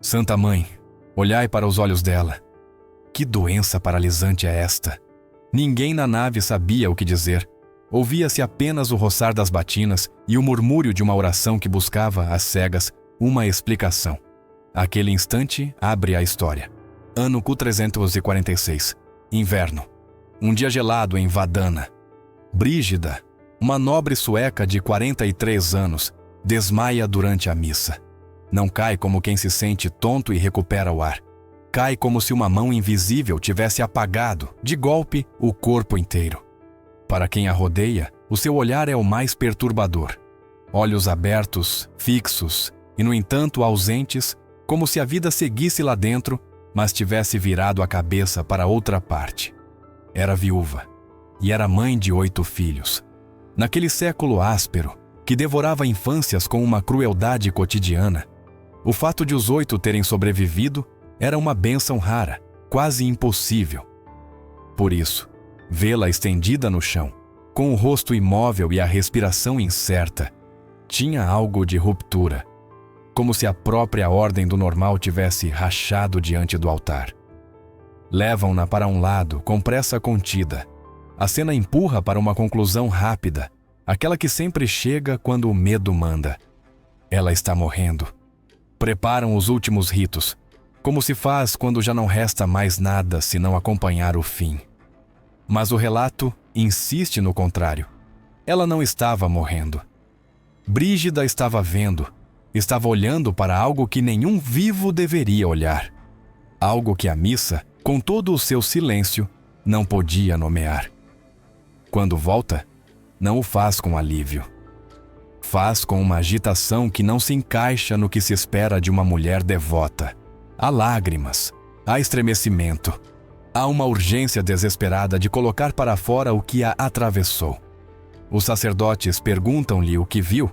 Santa Mãe, olhai para os olhos dela. Que doença paralisante é esta? Ninguém na nave sabia o que dizer. Ouvia-se apenas o roçar das batinas e o murmúrio de uma oração que buscava, às cegas, uma explicação. Aquele instante abre a história. Ano Q346. Inverno. Um dia gelado em Vadana. Brígida, uma nobre sueca de 43 anos, desmaia durante a missa. Não cai como quem se sente tonto e recupera o ar. Cai como se uma mão invisível tivesse apagado, de golpe, o corpo inteiro. Para quem a rodeia, o seu olhar é o mais perturbador. Olhos abertos, fixos e, no entanto, ausentes, como se a vida seguisse lá dentro, mas tivesse virado a cabeça para outra parte. Era viúva e era mãe de 8 filhos. Naquele século áspero, que devorava infâncias com uma crueldade cotidiana, o fato de os 8 terem sobrevivido era uma bênção rara, quase impossível. Por isso, vê-la estendida no chão, com o rosto imóvel e a respiração incerta, tinha algo de ruptura, como se a própria ordem do normal tivesse rachado diante do altar. Levam-na para um lado, com pressa contida. A cena empurra para uma conclusão rápida, aquela que sempre chega quando o medo manda. Ela está morrendo. Preparam os últimos ritos, como se faz quando já não resta mais nada senão acompanhar o fim. Mas o relato insiste no contrário. Ela não estava morrendo. Brígida estava vendo, estava olhando para algo que nenhum vivo deveria olhar. Algo que a missa, com todo o seu silêncio, não podia nomear. Quando volta, não o faz com alívio. Faz com uma agitação que não se encaixa no que se espera de uma mulher devota. Há lágrimas, há estremecimento, há uma urgência desesperada de colocar para fora o que a atravessou. Os sacerdotes perguntam-lhe o que viu,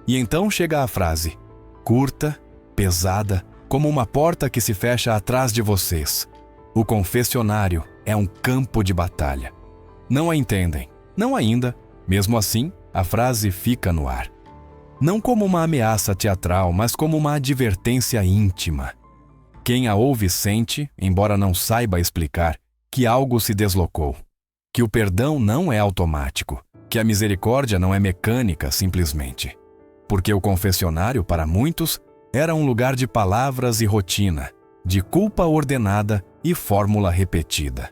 e então chega a frase, curta, pesada, como uma porta que se fecha atrás de vocês. O confessionário é um campo de batalha. Não a entendem, não ainda. Mesmo assim, a frase fica no ar. Não como uma ameaça teatral, mas como uma advertência íntima. Quem a ouve sente, embora não saiba explicar, que algo se deslocou, que o perdão não é automático, que a misericórdia não é mecânica simplesmente. Porque o confessionário, para muitos, era um lugar de palavras e rotina, de culpa ordenada e fórmula repetida.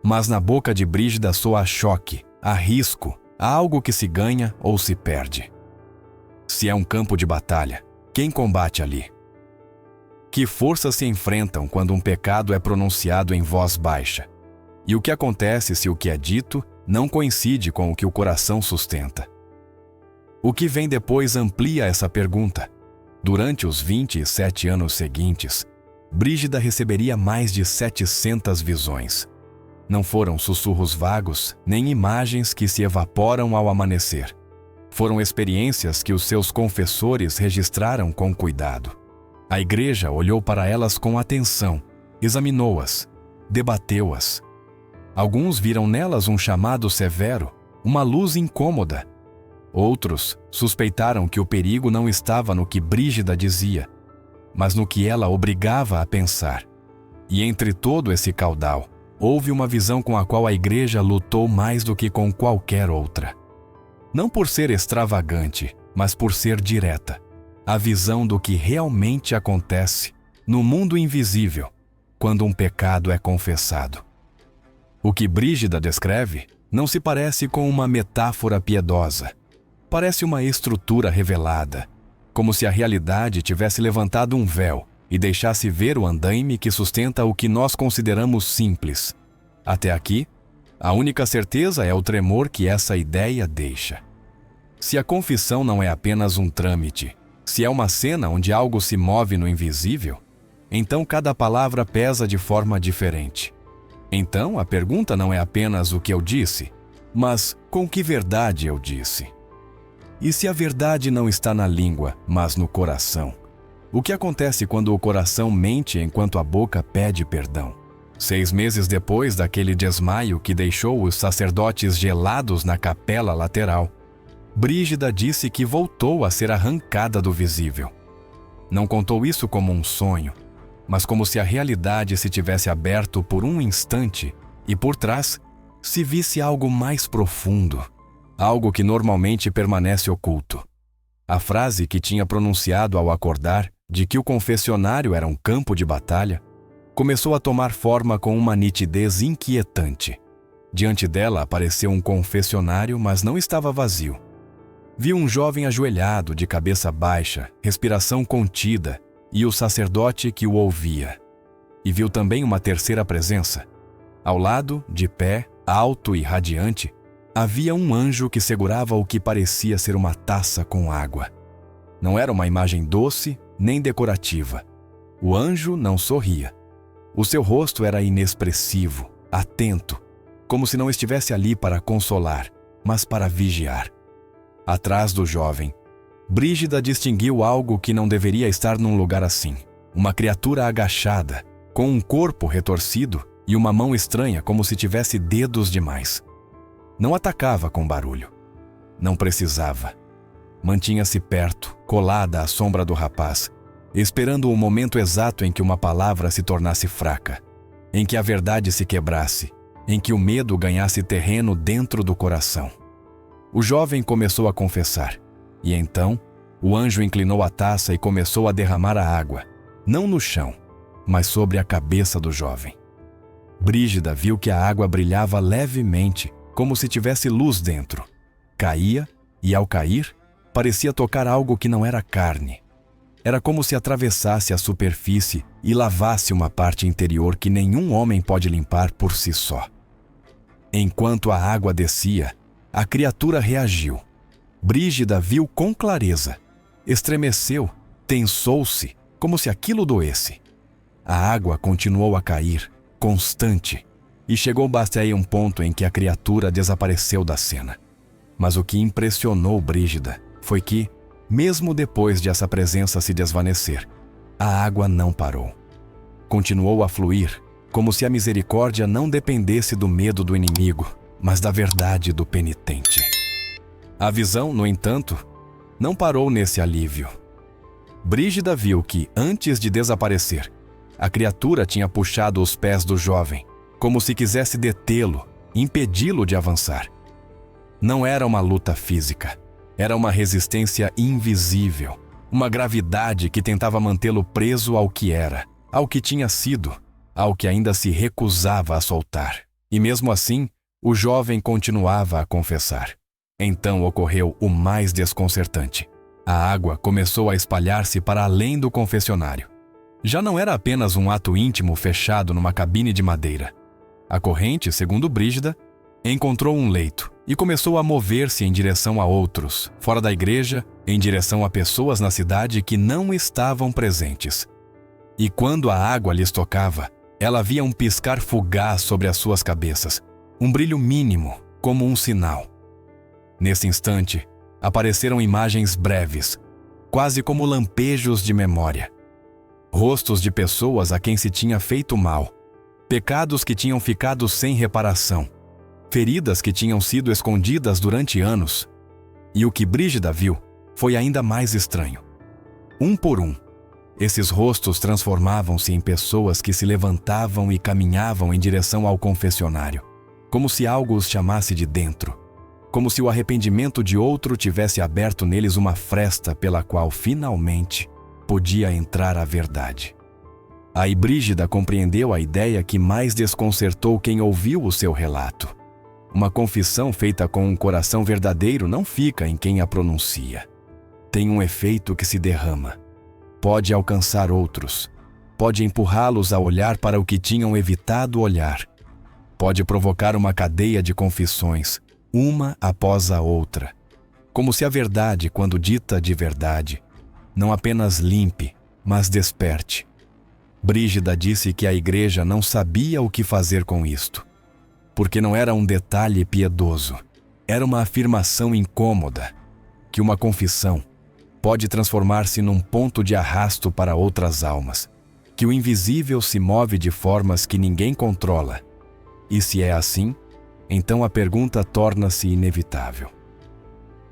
Mas na boca de Brígida soa choque, há risco, há algo que se ganha ou se perde. Se é um campo de batalha, quem combate ali? Que forças se enfrentam quando um pecado é pronunciado em voz baixa? E o que acontece se o que é dito não coincide com o que o coração sustenta? O que vem depois amplia essa pergunta. Durante os 27 anos seguintes, Brígida receberia mais de 700 visões. Não foram sussurros vagos, nem imagens que se evaporam ao amanhecer. Foram experiências que os seus confessores registraram com cuidado. A igreja olhou para elas com atenção, examinou-as, debateu-as. Alguns viram nelas um chamado severo, uma luz incômoda. Outros suspeitaram que o perigo não estava no que Brígida dizia, mas no que ela obrigava a pensar. E entre todo esse caudal, houve uma visão com a qual a igreja lutou mais do que com qualquer outra. Não por ser extravagante, mas por ser direta. A visão do que realmente acontece no mundo invisível, quando um pecado é confessado. O que Brígida descreve não se parece com uma metáfora piedosa. Parece uma estrutura revelada, como se a realidade tivesse levantado um véu e deixasse ver o andaime que sustenta o que nós consideramos simples. Até aqui, a única certeza é o tremor que essa ideia deixa. Se a confissão não é apenas um trâmite, se é uma cena onde algo se move no invisível, então cada palavra pesa de forma diferente. Então a pergunta não é apenas o que eu disse, mas com que verdade eu disse. E se a verdade não está na língua, mas no coração? O que acontece quando o coração mente enquanto a boca pede perdão? 6 meses depois daquele desmaio que deixou os sacerdotes gelados na capela lateral, Brígida disse que voltou a ser arrancada do visível. Não contou isso como um sonho, mas como se a realidade se tivesse aberto por um instante e por trás se visse algo mais profundo, algo que normalmente permanece oculto. A frase que tinha pronunciado ao acordar, de que o confessionário era um campo de batalha, começou a tomar forma com uma nitidez inquietante. Diante dela apareceu um confessionário, mas não estava vazio. Viu um jovem ajoelhado, de cabeça baixa, respiração contida, e o sacerdote que o ouvia. E viu também uma terceira presença. Ao lado, de pé, alto e radiante, havia um anjo que segurava o que parecia ser uma taça com água. Não era uma imagem doce nem decorativa. O anjo não sorria. O seu rosto era inexpressivo, atento, como se não estivesse ali para consolar, mas para vigiar. Atrás do jovem, Brígida distinguiu algo que não deveria estar num lugar assim. Uma criatura agachada, com um corpo retorcido e uma mão estranha como se tivesse dedos demais. Não atacava com barulho. Não precisava. Mantinha-se perto, colada à sombra do rapaz, esperando o momento exato em que uma palavra se tornasse fraca, em que a verdade se quebrasse, em que o medo ganhasse terreno dentro do coração. O jovem começou a confessar, e então o anjo inclinou a taça e começou a derramar a água, não no chão, mas sobre a cabeça do jovem. Brígida viu que a água brilhava levemente, como se tivesse luz dentro. Caía, e ao cair, parecia tocar algo que não era carne. Era como se atravessasse a superfície e lavasse uma parte interior que nenhum homem pode limpar por si só. Enquanto a água descia, a criatura reagiu. Brígida viu com clareza. Estremeceu, tensou-se, como se aquilo doesse. A água continuou a cair, constante, e chegou-se a um ponto em que a criatura desapareceu da cena. Mas o que impressionou Brígida foi que, mesmo depois de essa presença se desvanecer, a água não parou. Continuou a fluir, como se a misericórdia não dependesse do medo do inimigo, mas da verdade do penitente. A visão, no entanto, não parou nesse alívio. Brígida viu que, antes de desaparecer, a criatura tinha puxado os pés do jovem, como se quisesse detê-lo, impedi-lo de avançar. Não era uma luta física, era uma resistência invisível, uma gravidade que tentava mantê-lo preso ao que era, ao que tinha sido, ao que ainda se recusava a soltar. E mesmo assim, o jovem continuava a confessar. Então ocorreu o mais desconcertante. A água começou a espalhar-se para além do confessionário. Já não era apenas um ato íntimo fechado numa cabine de madeira. A corrente, segundo Brígida, encontrou um leito e começou a mover-se em direção a outros, fora da igreja, em direção a pessoas na cidade que não estavam presentes. E quando a água lhes tocava, ela via um piscar fugaz sobre as suas cabeças, um brilho mínimo, como um sinal. Nesse instante, apareceram imagens breves, quase como lampejos de memória. Rostos de pessoas a quem se tinha feito mal, pecados que tinham ficado sem reparação, feridas que tinham sido escondidas durante anos. E o que Brígida viu foi ainda mais estranho. Um por um, esses rostos transformavam-se em pessoas que se levantavam e caminhavam em direção ao confessionário, como se algo os chamasse de dentro, como se o arrependimento de outro tivesse aberto neles uma fresta pela qual, finalmente, podia entrar a verdade. Aí Brígida compreendeu a ideia que mais desconcertou quem ouviu o seu relato. Uma confissão feita com um coração verdadeiro não fica em quem a pronuncia. Tem um efeito que se derrama. Pode alcançar outros. Pode empurrá-los a olhar para o que tinham evitado olhar. Pode provocar uma cadeia de confissões, uma após a outra. Como se a verdade, quando dita de verdade, não apenas limpe, mas desperte. Brígida disse que a igreja não sabia o que fazer com isto, porque não era um detalhe piedoso, era uma afirmação incômoda, que uma confissão pode transformar-se num ponto de arrasto para outras almas, que o invisível se move de formas que ninguém controla. E se é assim, então a pergunta torna-se inevitável.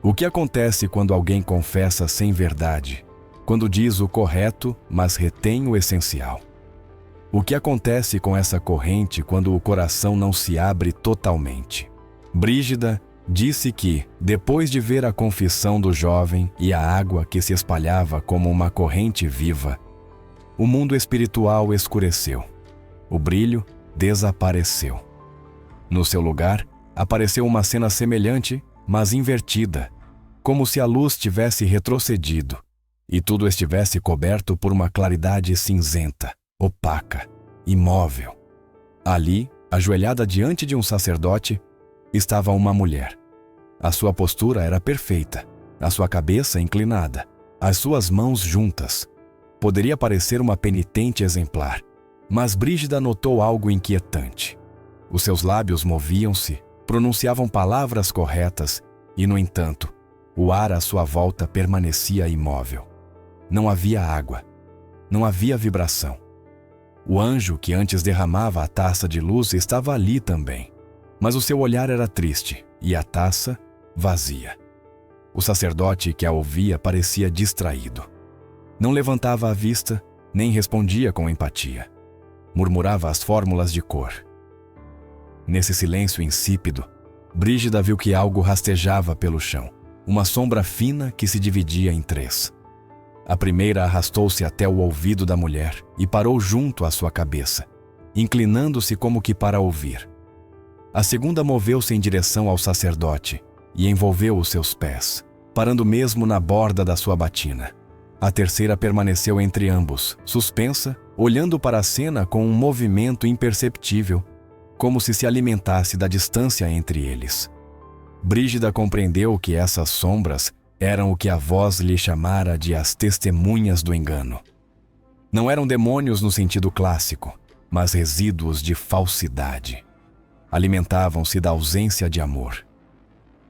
O que acontece quando alguém confessa sem verdade quando diz o correto, mas retém o essencial. O que acontece com essa corrente quando o coração não se abre totalmente? Brígida disse que, depois de ver a confissão do jovem e a água que se espalhava como uma corrente viva, o mundo espiritual escureceu. O brilho desapareceu. No seu lugar, apareceu uma cena semelhante, mas invertida, como se a luz tivesse retrocedido e tudo estivesse coberto por uma claridade cinzenta, opaca, imóvel. Ali, ajoelhada diante de um sacerdote, estava uma mulher. A sua postura era perfeita, a sua cabeça inclinada, as suas mãos juntas. Poderia parecer uma penitente exemplar, mas Brígida notou algo inquietante. Os seus lábios moviam-se, pronunciavam palavras corretas e, no entanto, o ar à sua volta permanecia imóvel. Não havia água, não havia vibração. O anjo que antes derramava a taça de luz estava ali também, mas o seu olhar era triste e a taça vazia. O sacerdote que a ouvia parecia distraído. Não levantava a vista, nem respondia com empatia. Murmurava as fórmulas de cor. Nesse silêncio insípido, Brígida viu que algo rastejava pelo chão, uma sombra fina que se dividia em três. A primeira arrastou-se até o ouvido da mulher e parou junto à sua cabeça, inclinando-se como que para ouvir. A segunda moveu-se em direção ao sacerdote e envolveu os seus pés, parando mesmo na borda da sua batina. A terceira permaneceu entre ambos, suspensa, olhando para a cena com um movimento imperceptível, como se alimentasse da distância entre eles. Brígida compreendeu que essas sombras eram o que a voz lhe chamara de as testemunhas do engano. Não eram demônios no sentido clássico, mas resíduos de falsidade. Alimentavam-se da ausência de amor.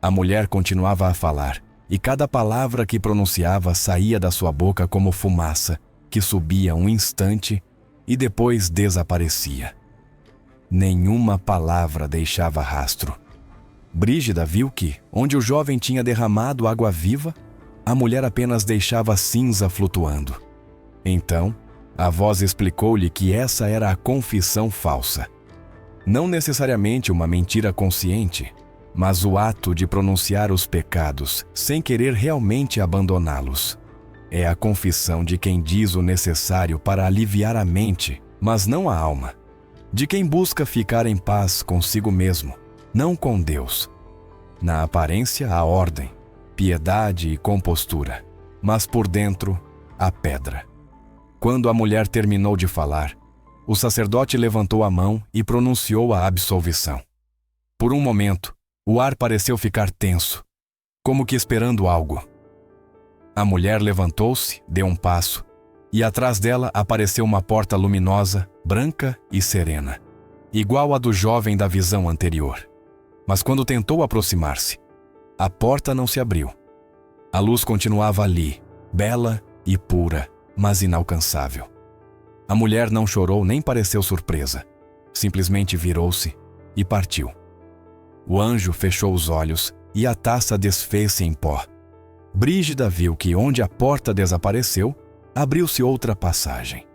A mulher continuava a falar, e cada palavra que pronunciava saía da sua boca como fumaça, que subia um instante e depois desaparecia. Nenhuma palavra deixava rastro. Brígida viu que, onde o jovem tinha derramado água viva, a mulher apenas deixava cinza flutuando. Então, a voz explicou-lhe que essa era a confissão falsa. Não necessariamente uma mentira consciente, mas o ato de pronunciar os pecados sem querer realmente abandoná-los. É a confissão de quem diz o necessário para aliviar a mente, mas não a alma. De quem busca ficar em paz consigo mesmo, não com Deus. Na aparência, a ordem, piedade e compostura, mas por dentro, a pedra. Quando a mulher terminou de falar, o sacerdote levantou a mão e pronunciou a absolvição. Por um momento, o ar pareceu ficar tenso, como que esperando algo. A mulher levantou-se, deu um passo, e atrás dela apareceu uma porta luminosa, branca e serena, igual à do jovem da visão anterior. Mas quando tentou aproximar-se, a porta não se abriu. A luz continuava ali, bela e pura, mas inalcançável. A mulher não chorou nem pareceu surpresa. Simplesmente virou-se e partiu. O anjo fechou os olhos e a taça desfez-se em pó. Brígida viu que onde a porta desapareceu, abriu-se outra passagem.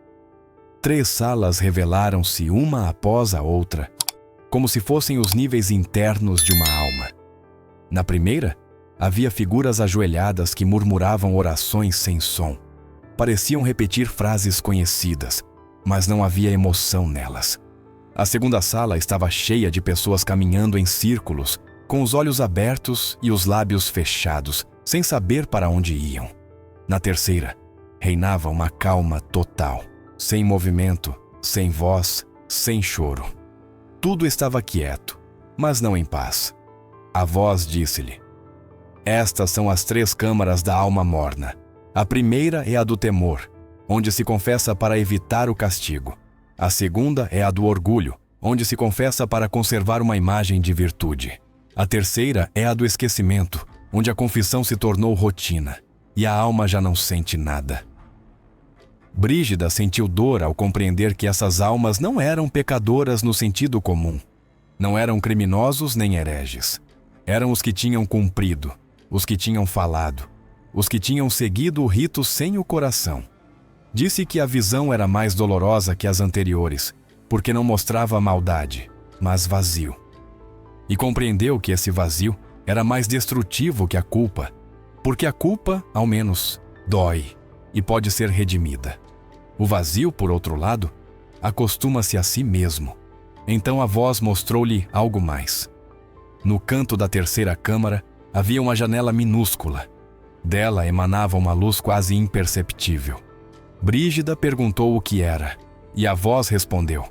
3 salas revelaram-se uma após a outra, como se fossem os níveis internos de uma alma. Na primeira, havia figuras ajoelhadas que murmuravam orações sem som. Pareciam repetir frases conhecidas, mas não havia emoção nelas. A segunda sala estava cheia de pessoas caminhando em círculos, com os olhos abertos e os lábios fechados, sem saber para onde iam. Na terceira, reinava uma calma total, sem movimento, sem voz, sem choro. Tudo estava quieto, mas não em paz. A voz disse-lhe: "Estas são as 3 câmaras da alma morna. A primeira é a do temor, onde se confessa para evitar o castigo. A segunda é a do orgulho, onde se confessa para conservar uma imagem de virtude. A terceira é a do esquecimento, onde a confissão se tornou rotina, e a alma já não sente nada." Brígida sentiu dor ao compreender que essas almas não eram pecadoras no sentido comum. Não eram criminosos nem hereges. Eram os que tinham cumprido, os que tinham falado, os que tinham seguido o rito sem o coração. Disse que a visão era mais dolorosa que as anteriores, porque não mostrava maldade, mas vazio. E compreendeu que esse vazio era mais destrutivo que a culpa, porque a culpa, ao menos, dói e pode ser redimida. O vazio, por outro lado, acostuma-se a si mesmo. Então a voz mostrou-lhe algo mais. No canto da terceira câmara havia uma janela minúscula. Dela emanava uma luz quase imperceptível. Brígida perguntou o que era, e a voz respondeu: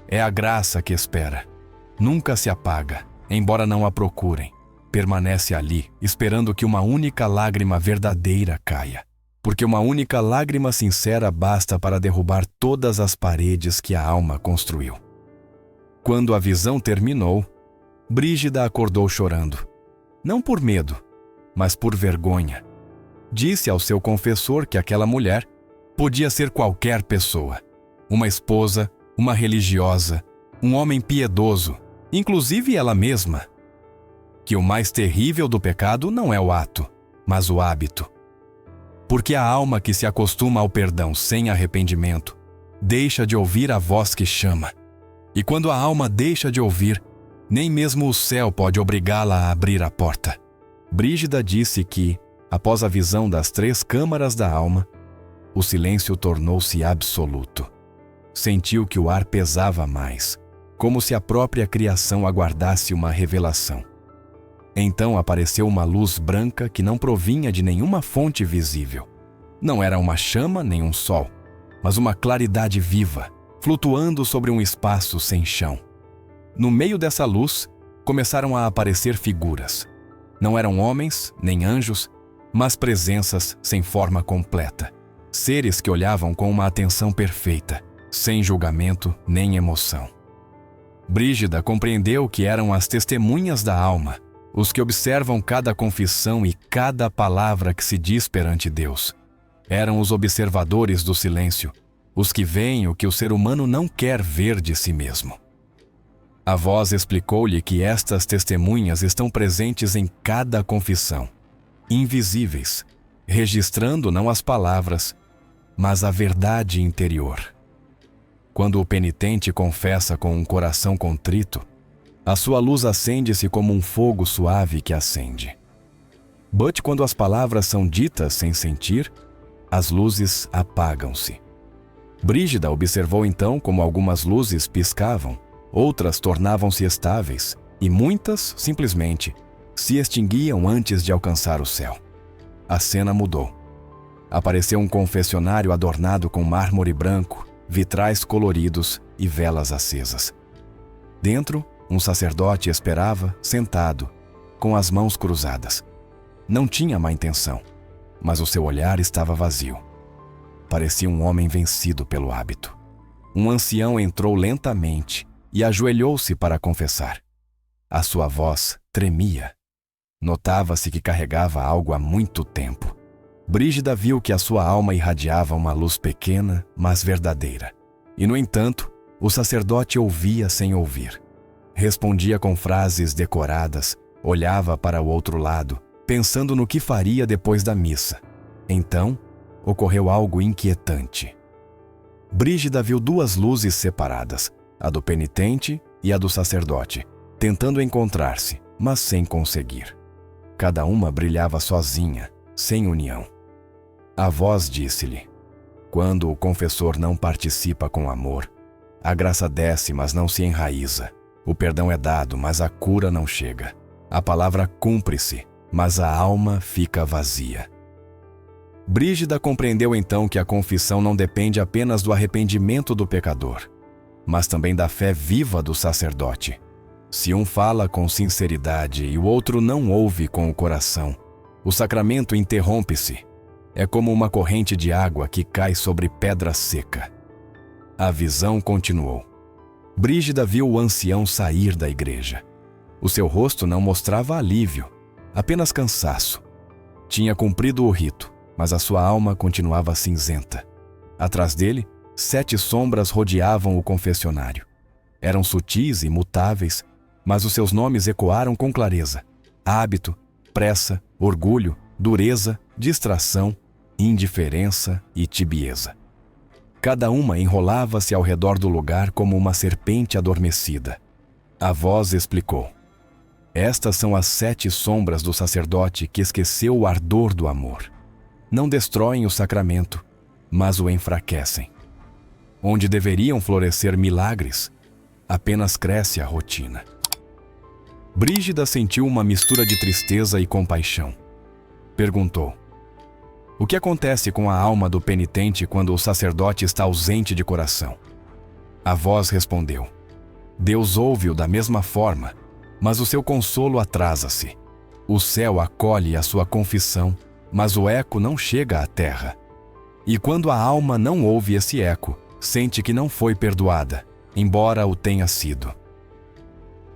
é a graça que espera. Nunca se apaga, embora não a procurem. Permanece ali, esperando que uma única lágrima verdadeira caia. Porque uma única lágrima sincera basta para derrubar todas as paredes que a alma construiu. Quando a visão terminou, Brígida acordou chorando. Não por medo, mas por vergonha. Disse ao seu confessor que aquela mulher podia ser qualquer pessoa. Uma esposa, uma religiosa, um homem piedoso, inclusive ela mesma. Que o mais terrível do pecado não é o ato, mas o hábito. Porque a alma que se acostuma ao perdão sem arrependimento deixa de ouvir a voz que chama. E quando a alma deixa de ouvir, nem mesmo o céu pode obrigá-la a abrir a porta. Brígida disse que, após a visão das 3 câmaras da alma, o silêncio tornou-se absoluto. Sentiu que o ar pesava mais, como se a própria criação aguardasse uma revelação. Então apareceu uma luz branca que não provinha de nenhuma fonte visível. Não era uma chama nem um sol, mas uma claridade viva, flutuando sobre um espaço sem chão. No meio dessa luz, começaram a aparecer figuras. Não eram homens, nem anjos, mas presenças sem forma completa. Seres que olhavam com uma atenção perfeita, sem julgamento nem emoção. Brígida compreendeu que eram as testemunhas da alma, os que observam cada confissão e cada palavra que se diz perante Deus. Eram os observadores do silêncio, os que veem o que o ser humano não quer ver de si mesmo. A voz explicou-lhe que estas testemunhas estão presentes em cada confissão, invisíveis, registrando não as palavras, mas a verdade interior. Quando o penitente confessa com um coração contrito, a sua luz acende-se como um fogo suave que acende. But quando as palavras são ditas sem sentir, as luzes apagam-se. Brígida observou então como algumas luzes piscavam, outras tornavam-se estáveis e muitas, simplesmente, se extinguiam antes de alcançar o céu. A cena mudou. Apareceu um confessionário adornado com mármore branco, vitrais coloridos e velas acesas. Dentro, um sacerdote esperava, sentado, com as mãos cruzadas. Não tinha má intenção, mas o seu olhar estava vazio. Parecia um homem vencido pelo hábito. Um ancião entrou lentamente e ajoelhou-se para confessar. A sua voz tremia. Notava-se que carregava algo há muito tempo. Brígida viu que a sua alma irradiava uma luz pequena, mas verdadeira. E, no entanto, o sacerdote ouvia sem ouvir. Respondia com frases decoradas, olhava para o outro lado, pensando no que faria depois da missa. Então, ocorreu algo inquietante. Brígida viu 2 luzes separadas, a do penitente e a do sacerdote, tentando encontrar-se, mas sem conseguir. Cada uma brilhava sozinha, sem união. A voz disse-lhe: quando o confessor não participa com amor, a graça desce, mas não se enraiza. O perdão é dado, mas a cura não chega. A palavra cumpre-se, mas a alma fica vazia. Brígida compreendeu então que a confissão não depende apenas do arrependimento do pecador, mas também da fé viva do sacerdote. Se um fala com sinceridade e o outro não ouve com o coração, o sacramento interrompe-se. É como uma corrente de água que cai sobre pedra seca. A visão continuou. Brígida viu o ancião sair da igreja. O seu rosto não mostrava alívio, apenas cansaço. Tinha cumprido o rito, mas a sua alma continuava cinzenta. Atrás dele, 7 sombras rodeavam o confessionário. Eram sutis e mutáveis, mas os seus nomes ecoaram com clareza: hábito, pressa, orgulho, dureza distração, indiferença e tibieza. Cada uma enrolava-se ao redor do lugar como uma serpente adormecida. A voz explicou: estas são as 7 sombras do sacerdote que esqueceu o ardor do amor. Não destroem o sacramento, mas o enfraquecem. Onde deveriam florescer milagres, apenas cresce a rotina. Brígida sentiu uma mistura de tristeza e compaixão. Perguntou: o que acontece com a alma do penitente quando o sacerdote está ausente de coração? A voz respondeu: Deus ouve-o da mesma forma, mas o seu consolo atrasa-se. O céu acolhe a sua confissão, mas o eco não chega à terra. E quando a alma não ouve esse eco, sente que não foi perdoada, embora o tenha sido.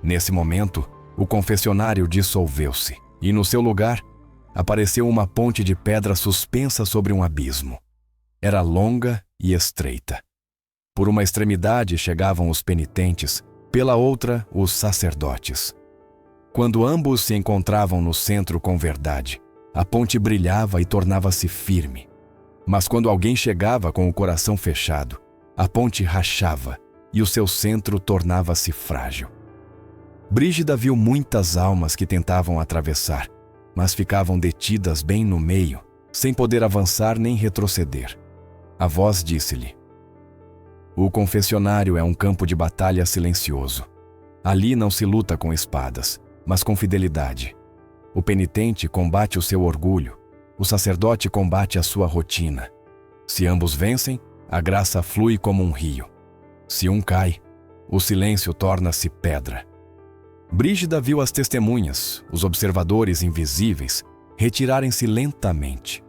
Nesse momento, o confessionário dissolveu-se, e no seu lugar, apareceu uma ponte de pedra suspensa sobre um abismo. Era longa e estreita. Por uma extremidade chegavam os penitentes, pela outra, os sacerdotes. Quando ambos se encontravam no centro com verdade, a ponte brilhava e tornava-se firme. Mas quando alguém chegava com o coração fechado, a ponte rachava e o seu centro tornava-se frágil. Brígida viu muitas almas que tentavam atravessar, mas ficavam detidas bem no meio, sem poder avançar nem retroceder. A voz disse-lhe: o confessionário é um campo de batalha silencioso. Ali não se luta com espadas, mas com fidelidade. O penitente combate o seu orgulho, o sacerdote combate a sua rotina. Se ambos vencem, a graça flui como um rio. Se um cai, o silêncio torna-se pedra. Brígida viu as testemunhas, os observadores invisíveis, retirarem-se lentamente.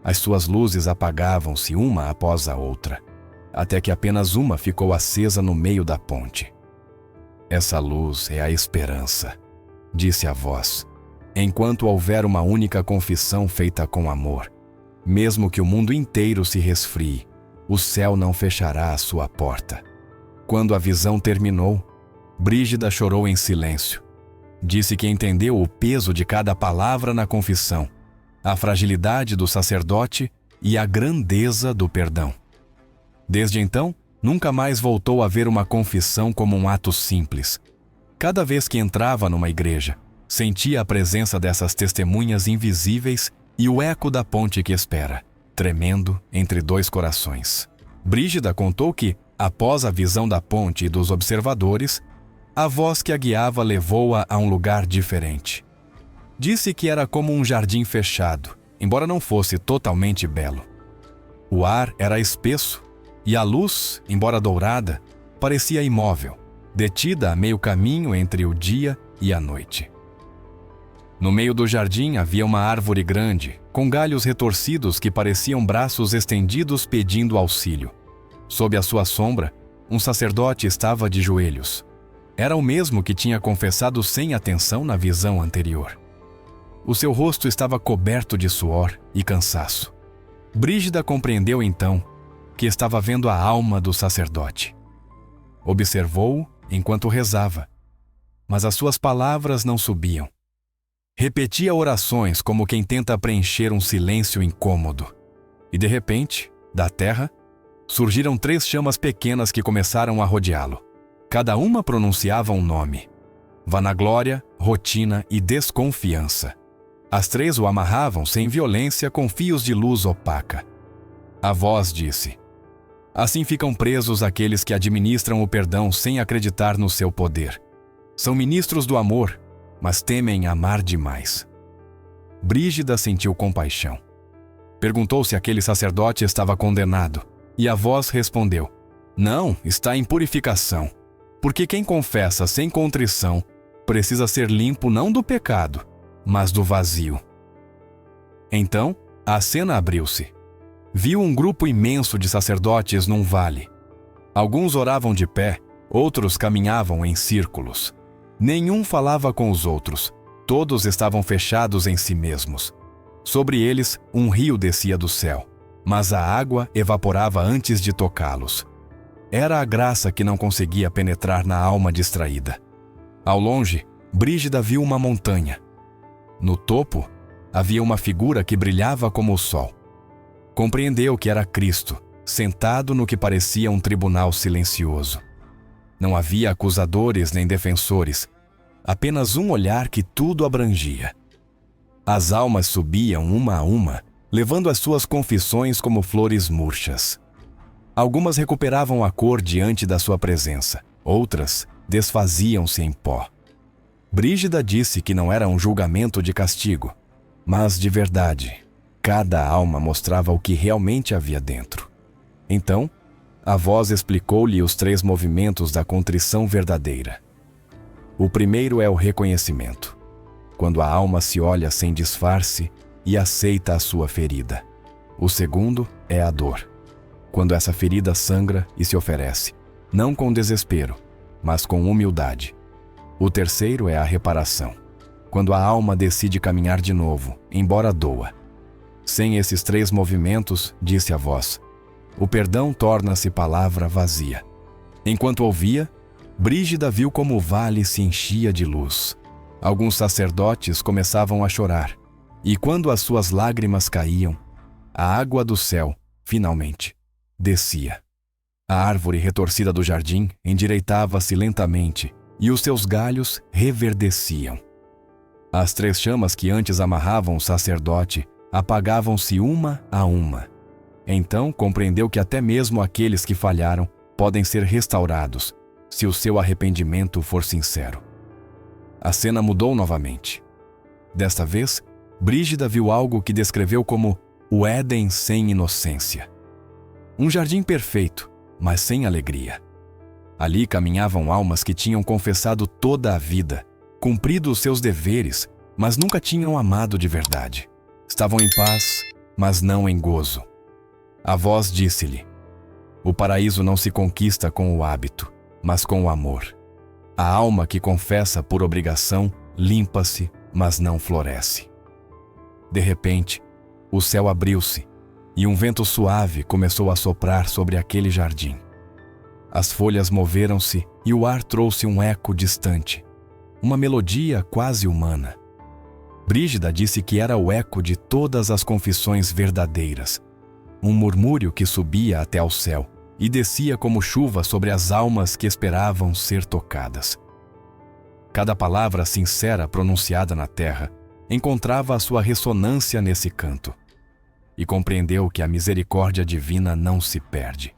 As suas luzes apagavam-se uma após a outra, até que apenas uma ficou acesa no meio da ponte. Essa luz é a esperança, disse a voz. Enquanto houver uma única confissão feita com amor, mesmo que o mundo inteiro se resfrie, o céu não fechará a sua porta. Quando a visão terminou, Brígida chorou em silêncio. Disse que entendeu o peso de cada palavra na confissão, a fragilidade do sacerdote e a grandeza do perdão. Desde então, nunca mais voltou a ver uma confissão como um ato simples. Cada vez que entrava numa igreja, sentia a presença dessas testemunhas invisíveis e o eco da ponte que espera, tremendo entre 2 corações. Brígida contou que, após a visão da ponte e dos observadores, a voz que a guiava levou-a a um lugar diferente. Disse que era como um jardim fechado, embora não fosse totalmente belo. O ar era espesso e a luz, embora dourada, parecia imóvel, detida a meio caminho entre o dia e a noite. No meio do jardim havia uma árvore grande, com galhos retorcidos que pareciam braços estendidos pedindo auxílio. Sob a sua sombra, um sacerdote estava de joelhos. Era o mesmo que tinha confessado sem atenção na visão anterior. O seu rosto estava coberto de suor e cansaço. Brígida compreendeu então que estava vendo a alma do sacerdote. Observou-o enquanto rezava, mas as suas palavras não subiam. Repetia orações como quem tenta preencher um silêncio incômodo. E de repente, da terra, surgiram 3 chamas pequenas que começaram a rodeá-lo. Cada uma pronunciava um nome: vanaglória, rotina e desconfiança. As 3 o amarravam sem violência com fios de luz opaca. A voz disse: assim ficam presos aqueles que administram o perdão sem acreditar no seu poder. São ministros do amor, mas temem amar demais. Brígida sentiu compaixão. Perguntou se aquele sacerdote estava condenado, e a voz respondeu: não, está em purificação, porque quem confessa sem contrição precisa ser limpo não do pecado, mas do vazio. Então, a cena abriu-se. Viu um grupo imenso de sacerdotes num vale. Alguns oravam de pé, outros caminhavam em círculos. Nenhum falava com os outros, todos estavam fechados em si mesmos. Sobre eles, um rio descia do céu, mas a água evaporava antes de tocá-los. Era a graça que não conseguia penetrar na alma distraída. Ao longe, Brígida viu uma montanha. No topo, havia uma figura que brilhava como o sol. Compreendeu que era Cristo, sentado no que parecia um tribunal silencioso. Não havia acusadores nem defensores, apenas um olhar que tudo abrangia. As almas subiam uma a uma, levando as suas confissões como flores murchas. Algumas recuperavam a cor diante da sua presença, outras desfaziam-se em pó. Brígida disse que não era um julgamento de castigo, mas de verdade. Cada alma mostrava o que realmente havia dentro. Então, a voz explicou-lhe os 3 movimentos da contrição verdadeira. O primeiro é o reconhecimento, quando a alma se olha sem disfarce e aceita a sua ferida. O segundo é a dor, quando essa ferida sangra e se oferece, não com desespero, mas com humildade. O terceiro é a reparação, quando a alma decide caminhar de novo, embora doa. Sem esses 3 movimentos, disse a voz, o perdão torna-se palavra vazia. Enquanto ouvia, Brígida viu como o vale se enchia de luz. Alguns sacerdotes começavam a chorar, e quando as suas lágrimas caíam, a água do céu, finalmente, descia. A árvore retorcida do jardim endireitava-se lentamente, e os seus galhos reverdeciam. As 3 chamas que antes amarravam o sacerdote apagavam-se uma a uma. Então compreendeu que até mesmo aqueles que falharam podem ser restaurados, se o seu arrependimento for sincero. A cena mudou novamente. Desta vez, Brígida viu algo que descreveu como o Éden sem inocência. Um jardim perfeito, mas sem alegria. Ali caminhavam almas que tinham confessado toda a vida, cumprido os seus deveres, mas nunca tinham amado de verdade. Estavam em paz, mas não em gozo. A voz disse-lhe: o paraíso não se conquista com o hábito, mas com o amor. A alma que confessa por obrigação limpa-se, mas não floresce. De repente, o céu abriu-se e um vento suave começou a soprar sobre aquele jardim. As folhas moveram-se e o ar trouxe um eco distante, uma melodia quase humana. Brígida disse que era o eco de todas as confissões verdadeiras, um murmúrio que subia até ao céu e descia como chuva sobre as almas que esperavam ser tocadas. Cada palavra sincera pronunciada na terra encontrava a sua ressonância nesse canto, e compreendeu que a misericórdia divina não se perde.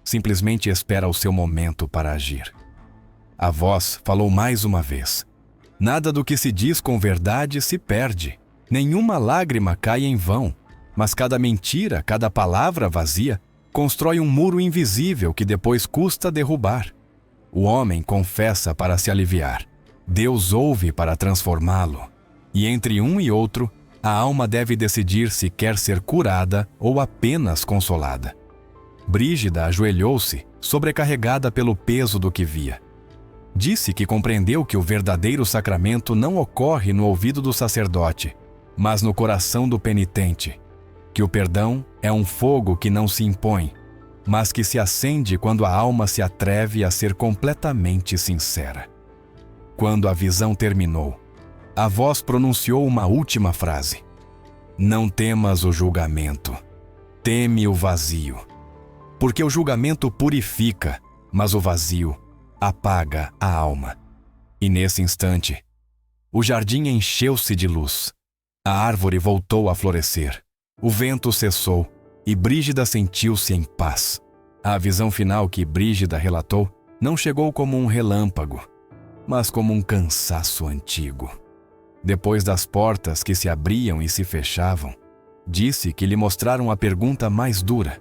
Simplesmente espera o seu momento para agir. A voz falou mais uma vez: nada do que se diz com verdade se perde. Nenhuma lágrima cai em vão, mas cada mentira, cada palavra vazia, constrói um muro invisível que depois custa derrubar. O homem confessa para se aliviar. Deus ouve para transformá-lo. E entre um e outro, a alma deve decidir se quer ser curada ou apenas consolada. Brígida ajoelhou-se, sobrecarregada pelo peso do que via. Disse que compreendeu que o verdadeiro sacramento não ocorre no ouvido do sacerdote, mas no coração do penitente, que o perdão é um fogo que não se impõe, mas que se acende quando a alma se atreve a ser completamente sincera. Quando a visão terminou, a voz pronunciou uma última frase: não temas o julgamento, teme o vazio. Porque o julgamento purifica, mas o vazio apaga a alma. E nesse instante, o jardim encheu-se de luz. A árvore voltou a florescer. O vento cessou e Brígida sentiu-se em paz. A visão final que Brígida relatou não chegou como um relâmpago, mas como um cansaço antigo. Depois das portas que se abriam e se fechavam, disse que lhe mostraram a pergunta mais dura.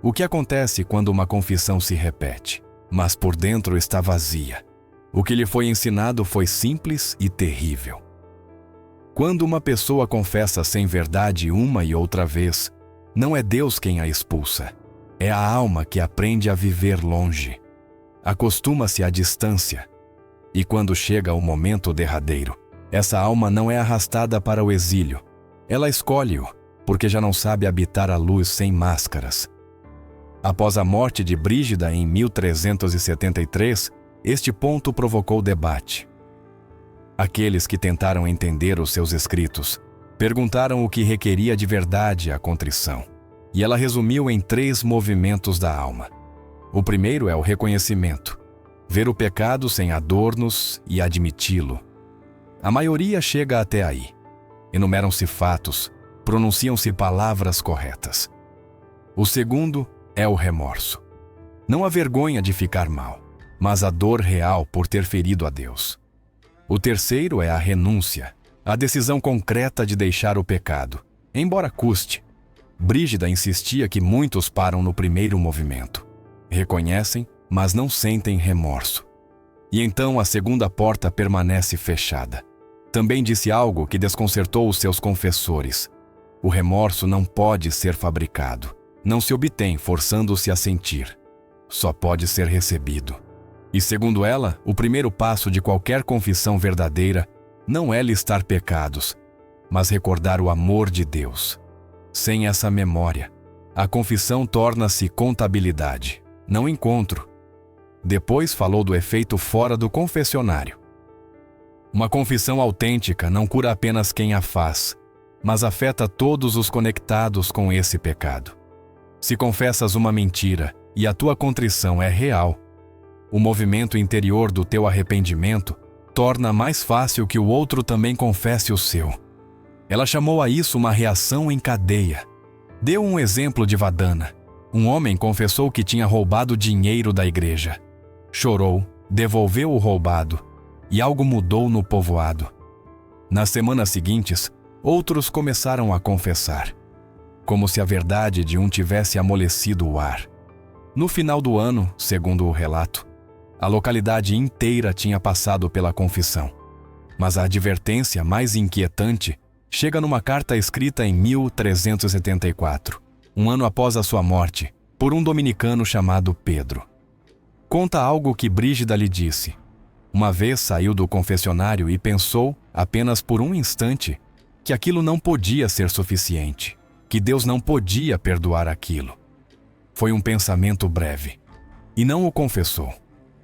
O que acontece quando uma confissão se repete, mas por dentro está vazia? O que lhe foi ensinado foi simples e terrível. Quando uma pessoa confessa sem verdade uma e outra vez, não é Deus quem a expulsa. É a alma que aprende a viver longe. Acostuma-se à distância. E quando chega o momento derradeiro, essa alma não é arrastada para o exílio. Ela escolhe-o, porque já não sabe habitar a luz sem máscaras. Após a morte de Brígida em 1373, este ponto provocou debate. Aqueles que tentaram entender os seus escritos Perguntaram o que requeria de verdade a contrição, e ela resumiu em 3 movimentos da alma. O primeiro é o reconhecimento, ver o pecado sem adornos e admiti-lo. A maioria chega até aí. Enumeram-se fatos, pronunciam-se palavras corretas. O segundo é o remorso. Não a vergonha de ficar mal, mas a dor real por ter ferido a Deus. O terceiro é a renúncia, a decisão concreta de deixar o pecado, embora custe. Brígida insistia que muitos param no primeiro movimento. Reconhecem, mas não sentem remorso. E então a segunda porta permanece fechada. Também disse algo que desconcertou os seus confessores. O remorso não pode ser fabricado. Não se obtém forçando-se a sentir. Só pode ser recebido. E segundo ela, o primeiro passo de qualquer confissão verdadeira não é listar pecados, mas recordar o amor de Deus. Sem essa memória, a confissão torna-se contabilidade, não encontro. Depois falou do efeito fora do confessionário. Uma confissão autêntica não cura apenas quem a faz, mas afeta todos os conectados com esse pecado. Se confessas uma mentira e a tua contrição é real, o movimento interior do teu arrependimento torna mais fácil que o outro também confesse o seu. Ela chamou a isso uma reação em cadeia. Deu um exemplo de Vadana. Um homem confessou que tinha roubado dinheiro da igreja. Chorou, devolveu o roubado, e algo mudou no povoado. Nas semanas seguintes, outros começaram a confessar, como se a verdade de um tivesse amolecido o ar. No final do ano, segundo o relato, a localidade inteira tinha passado pela confissão. Mas a advertência mais inquietante chega numa carta escrita em 1374, um ano após a sua morte, por um dominicano chamado Pedro. Conta algo que Brígida lhe disse. Uma vez saiu do confessionário e pensou, apenas por um instante, que aquilo não podia ser suficiente, que Deus não podia perdoar aquilo. Foi um pensamento breve, e não o confessou.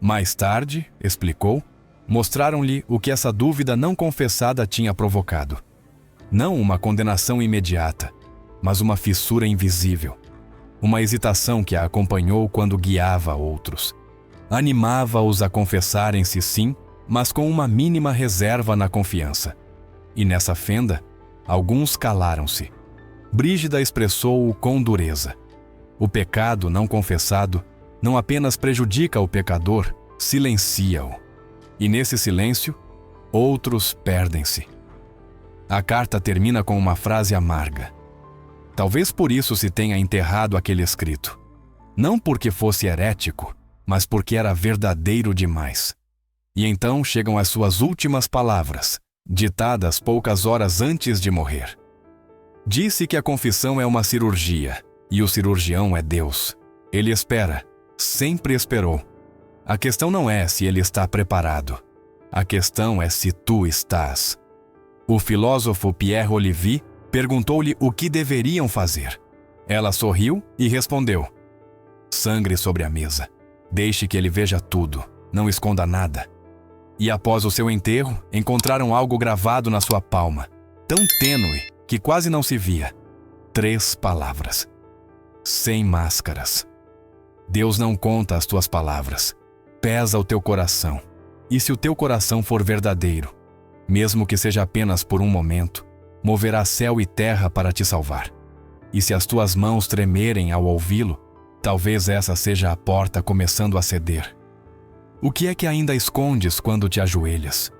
Mais tarde, explicou, mostraram-lhe o que essa dúvida não confessada tinha provocado. Não uma condenação imediata, mas uma fissura invisível. Uma hesitação que a acompanhou quando guiava outros. Animava-os a confessarem-se sim, mas com uma mínima reserva na confiança. E nessa fenda, alguns calaram-se. Brígida expressou-o com dureza. O pecado não confessado não apenas prejudica o pecador, silencia-o. E nesse silêncio, outros perdem-se. A carta termina com uma frase amarga. Talvez por isso se tenha enterrado aquele escrito. Não porque fosse herético, mas porque era verdadeiro demais. E então chegam as suas últimas palavras, ditadas poucas horas antes de morrer. Disse que a confissão é uma cirurgia, e o cirurgião é Deus. Ele espera, sempre esperou. A questão não é se ele está preparado. A questão é se tu estás. O filósofo Pierre Olivier perguntou-lhe o que deveriam fazer. Ela sorriu e respondeu: sangre sobre a mesa. Deixe que ele veja tudo, não esconda nada. E após o seu enterro, encontraram algo gravado na sua palma, tão tênue que quase não se via. 3 palavras. Sem máscaras. Deus não conta as tuas palavras. Pesa o teu coração. E se o teu coração for verdadeiro, mesmo que seja apenas por um momento, moverá céu e terra para te salvar. E se as tuas mãos tremerem ao ouvi-lo, talvez essa seja a porta começando a ceder. O que é que ainda escondes quando te ajoelhas?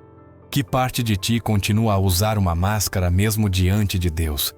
Que parte de ti continua a usar uma máscara mesmo diante de Deus?